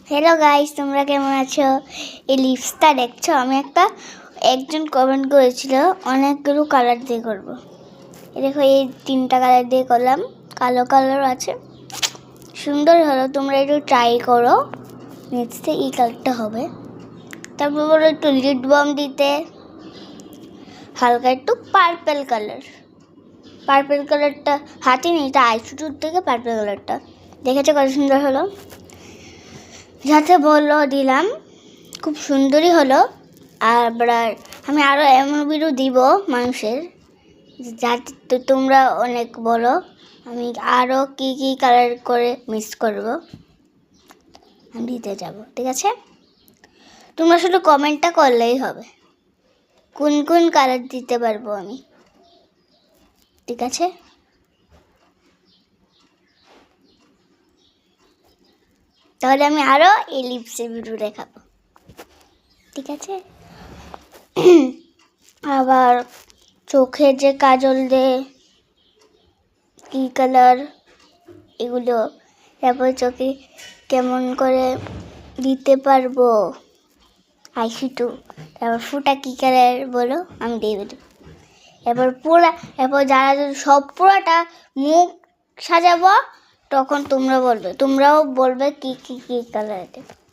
Hello guys, তোমরা কেমন আছো? এই লিপসটা দেখছো? আমি একজন কমেন্ট করেছিল অনেকগুলো কালার দিয়ে করব। দেখো এই 3টা কালার দিয়ে করলাম, কালো কালার আছে, সুন্দর হলো। তোমরা একটু ট্রাই করো, নেক্সটে এই কালারটা হবে। তারপর বলো একটু লিড বাম দিতে, হালকা একটু পার্পল কালারটা হাতে নিই, এটা আইশুটুর থেকে পার্পল কালারটা দেখেছো কত সুন্দর হলো। যাতে বললো দিলাম, খুব সুন্দরই হলো। আর আমি আরও এমন ভিডিও দিব মানুষের, যাতে তোমরা অনেক বলো। আমি আরও কি কি কালার করে মিক্স করব, আমি দিতে যাব। ঠিক আছে, তোমরা শুধু কমেন্টটা করলেই হবে কোন কোন কালার দিতে পারবো আমি। ঠিক আছে, তাহলে আমি আরও এই লিপসের ভিডিও দেখাবো। ঠিক আছে, আবার চোখে যে কাজল দে কি কালার, এগুলো তারপর চোখে কেমন করে দিতে পারবো আইশ্যাডো, তারপর ফুটা কি কালার বলো, আমি দিয়ে দেবো। এরপর যারা সব পুরোটা মুখ সাজাবো, তখন তোমরাও বলবে কি কি কালার।